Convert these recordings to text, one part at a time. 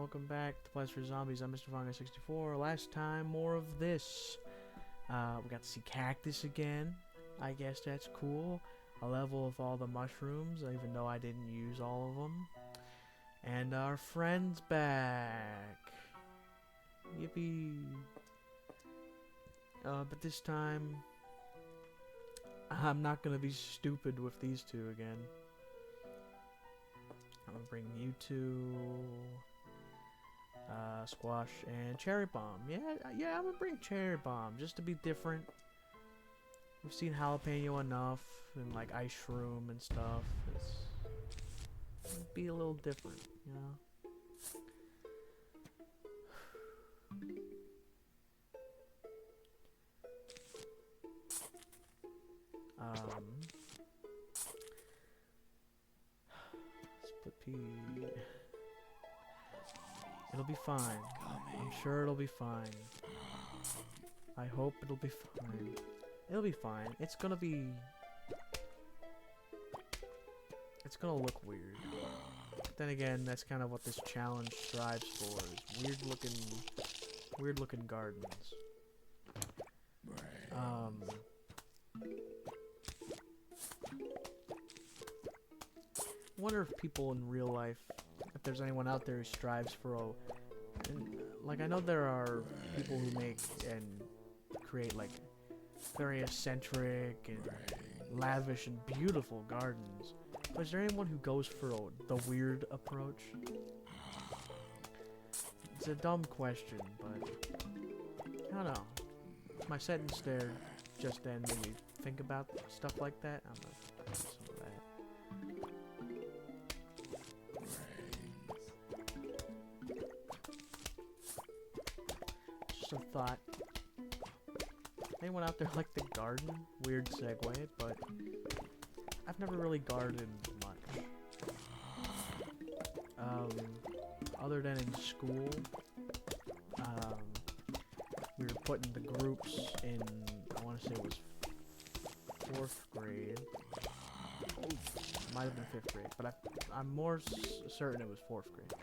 welcome back to Plants for Zombies. I'm Mr. Vonga64. Last time, more of this. We got to see cactus again. I guess that's cool. A level of all the mushrooms, even though I didn't use all of them. And our friend's back. Yippee. But this time, I'm not gonna be stupid with these two again. I'm gonna bring you two, Squash and Cherry Bomb. Yeah, I'm gonna bring Cherry Bomb just to be different. We've seen Jalapeno enough and like Ice Shroom and stuff. It'd be a little different, you know. Split pea. It'll be fine. I'm sure it'll be fine. I hope it'll be fine. It'll be fine. It's gonna look weird. But then again, that's kind of what this challenge strives for, is weird looking gardens. I wonder if people in real life, if there's anyone out there who strives for like, I know there are people who make and create like very eccentric and lavish and beautiful gardens. But is there anyone who goes for the weird approach? It's a dumb question, but I don't know. My sentence there just then made me think about stuff like that. I'm gonna do some of that. Just a thought. Anyone out there like the garden? Weird segue, but I've never really gardened much. Other than in school, we were put into groups in, I want to say it was 4th grade. Might have been 5th grade, but I'm more certain it was 4th grade.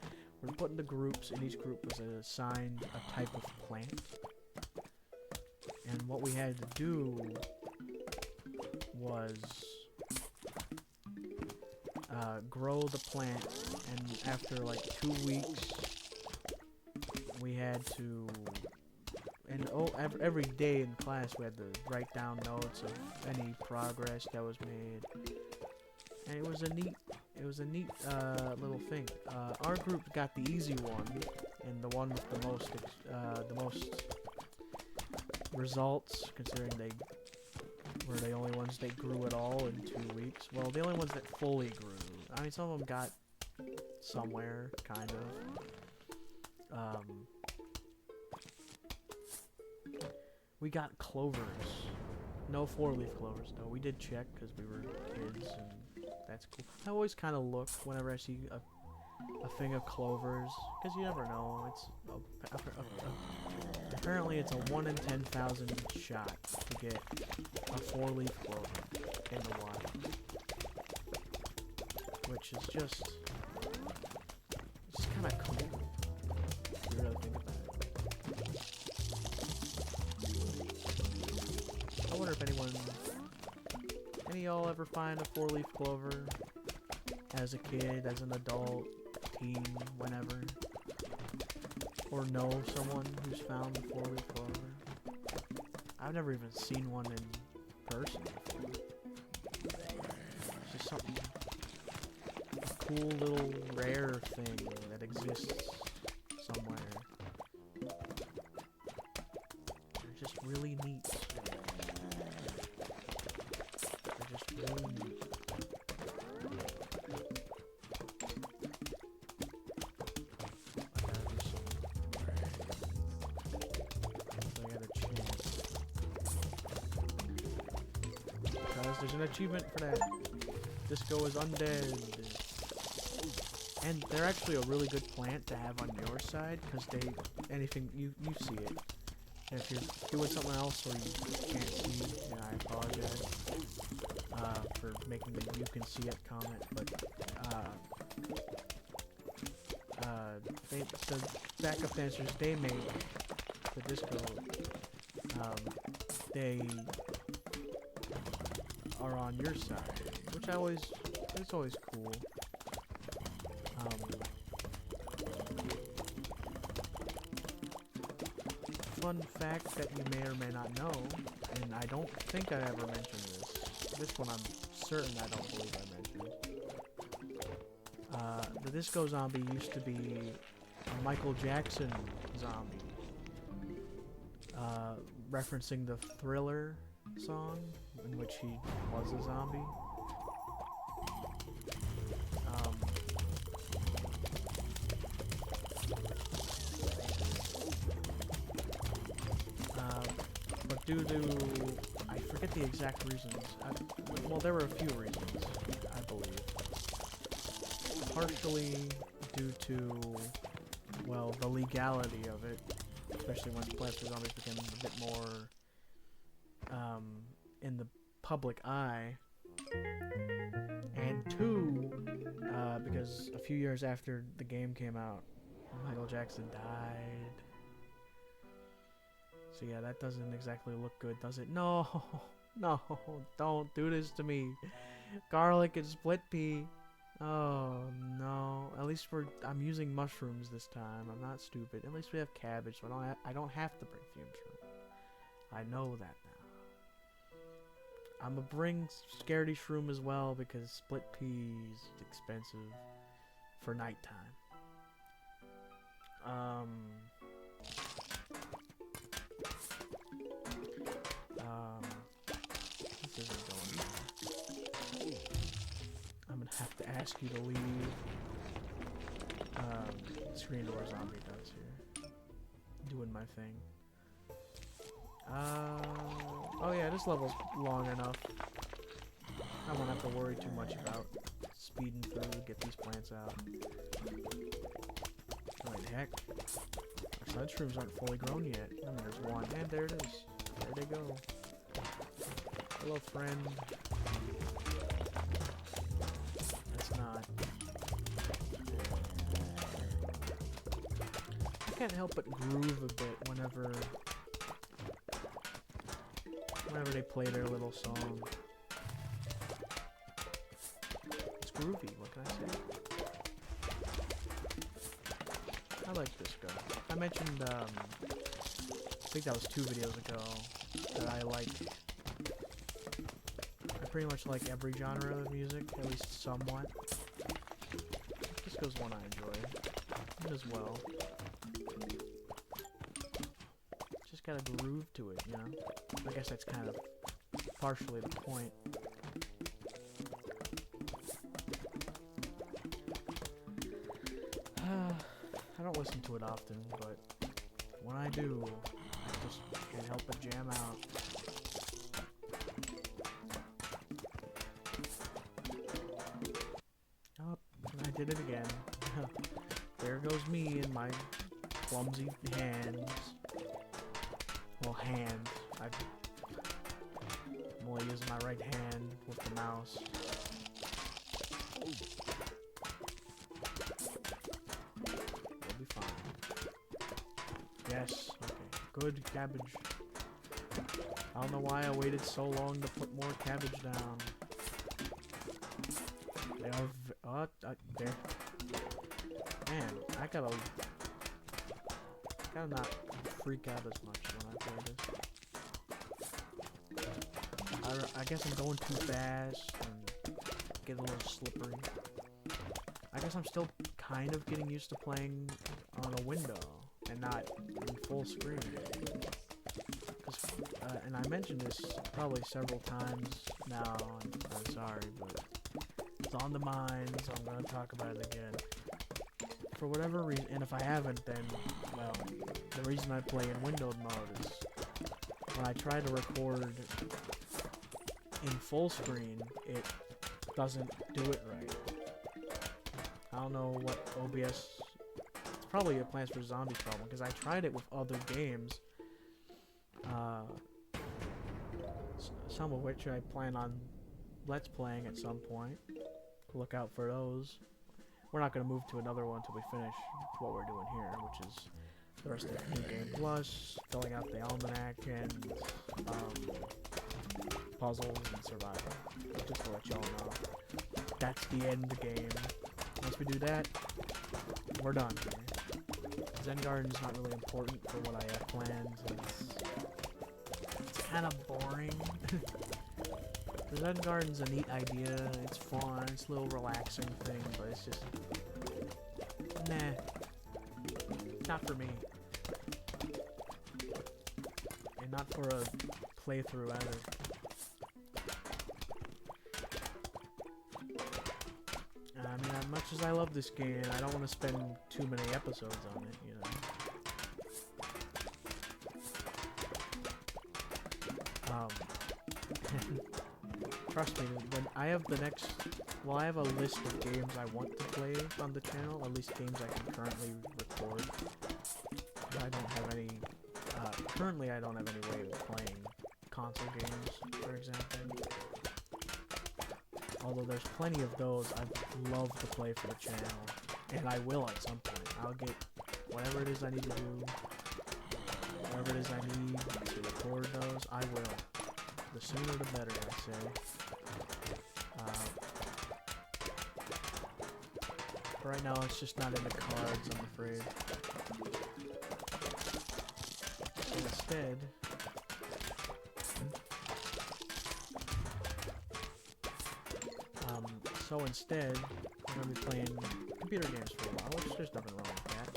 We were put into groups, and each group was assigned a type of plant. And what we had to do was grow the plant, and after like 2 weeks, we had to, and every day in class we had to write down notes of any progress that was made, and it was a neat little thing. Our group got the easy one, and the one with the most results, considering they were the only ones that grew at all in 2 weeks. Well, the only ones that fully grew. I mean, some of them got somewhere, kind of. We got clovers. No 4-leaf clovers, though. We did check, because we were kids, and that's cool. I always kind of look whenever I see a thing of clovers, because you never know. It's apparently it's a 1 in 10,000 shot to get a 4-leaf clover in the wild, which is just kind of cool if you really think about it. I wonder if any of y'all ever find a 4-leaf clover as a kid, as an adult, teen, whenever, or know someone who's found a 4-leaf clover. I've never even seen one in person before. It's just something, a cool little rare thing that exists somewhere. They're just really neat. They're just really neat. There's an achievement for that. Disco is undead. And they're actually a really good plant to have on your side, because you see it. And if you're doing something else or you can't see, I apologize for making the "you can see it" comment, but the backup dancers they make the disco, they are on your side, which it's always cool. Fun fact that you may or may not know, and I don't think I ever mentioned this. This one I'm certain I don't believe I mentioned. The Disco Zombie used to be a Michael Jackson zombie. Referencing the Thriller song, in which he was a zombie. But due to, I forget the exact reasons, well, there were a few reasons, I believe. Partially due to, well, the legality of it, especially once Plants vs. Zombies became a bit more in the public eye, and two, because a few years after the game came out, Michael Jackson died. So yeah, that doesn't exactly look good, does it? No, no, don't do this to me. Garlic and split pea. Oh no. At least I'm using mushrooms this time. I'm not stupid. At least we have cabbage, so I don't have to bring fume shroom. I know that now. I'm gonna bring scaredy shroom as well because split pea is expensive for nighttime. This isn't going. I'm gonna have to ask you to leave. Screen door zombie does here. Doing my thing. Oh yeah, this level's long enough. I won't have to worry too much about speeding through to get these plants out. Oh, the heck. Our sunshrooms aren't fully grown yet. And there's one. And there it is. There they go. Hello, friend. That's not. I can't help but groove a bit whenever they play their little song. It's groovy, what can I say? I like this guy. I mentioned, I think that was 2 videos ago, that I pretty much like every genre of music, at least somewhat. Disco's one I enjoy, as well. Just got a groove to it, you know? I guess that's kind of partially the point. I don't listen to it often, but when I do, I just can't help but jam out. Oh, I did it again. There goes me and my clumsy hands. Well, hand. I'm only using my right hand with the mouse. We'll be fine. Yes. Okay. Good cabbage. I don't know why I waited so long to put more cabbage down. They are there. Man, I gotta not freak out as much when I play this. I guess I'm going too fast and get a little slippery. I guess I'm still kind of getting used to playing on a window and not in full screen. And I mentioned this probably several times now, I'm sorry, but it's on the mind, so I'm going to talk about it again. For whatever reason, and if I haven't, then, well, the reason I play in windowed mode is when I try to record in full screen, it doesn't do it right. I don't know what OBS... It's probably a Plants vs. Zombies problem, because I tried it with other games. Some of which I plan on Let's Playing at some point. Look out for those. we're not going to move to another one until we finish what we're doing here, which is the rest of New Game Plus, filling out the almanac, and puzzles and survival. Just to let y'all know, that's the end game. Once we do that, we're done. Zen Garden's not really important for what I have planned. It's kind of boring. The Zen Garden's a neat idea. It's fun. It's a little relaxing thing, but it's just nah. Not for me. And not for a playthrough either. I mean, as much as I love this game, I don't want to spend too many episodes on it, you know. Trust me, when I have the next, well, I have a list of games I want to play on the channel, at least games I can currently record. I don't have any, currently I don't have any way of playing console games, for example. Although there's plenty of those I'd love to play for the channel, and I will at some point. I'll get whatever it is I need to do, whatever it is I need to record those, I will. The sooner the better, I say. But right now, it's just not in the cards, I'm afraid. So instead, we're gonna be playing computer games for a while, which there's nothing wrong with that.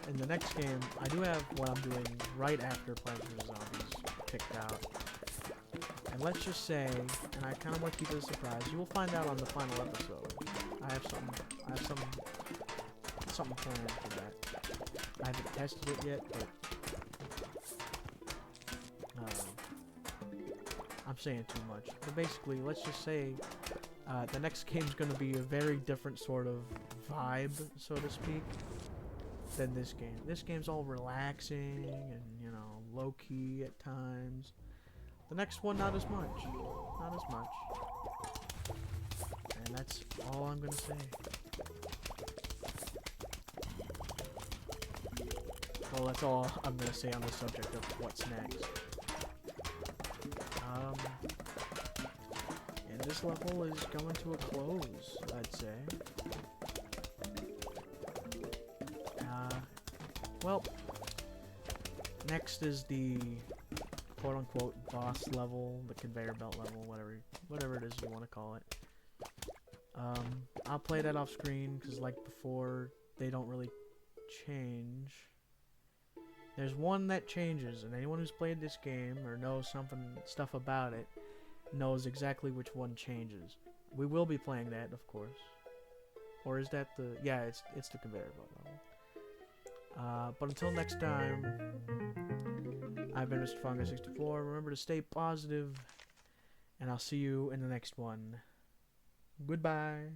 In the next game, I do have what I'm doing right after Plants vs. Zombies picked out. And let's just say, and I kind of want to keep it a surprise, you will find out on the final episode. I have something planned for that. I haven't tested it yet, but I'm saying too much. But basically, let's just say the next game's going to be a very different sort of vibe, so to speak, than this game. This game's all relaxing and, you know, low-key at times. The next one, not as much. Not as much. And that's all I'm going to say. Well, that's all I'm going to say on the subject of what's next. And this level is coming to a close, I'd say. Well, next is the quote-unquote boss level, the conveyor belt level, whatever it is you want to call it. I'll play that off screen because, like before, they don't really change. There's one that changes, and anyone who's played this game or knows stuff about it knows exactly which one changes. We will be playing that, of course. Or is that the... Yeah, it's the conveyor belt level. But until next time, I've been Mr. Fungus64. Remember to stay positive, and I'll see you in the next one. Goodbye.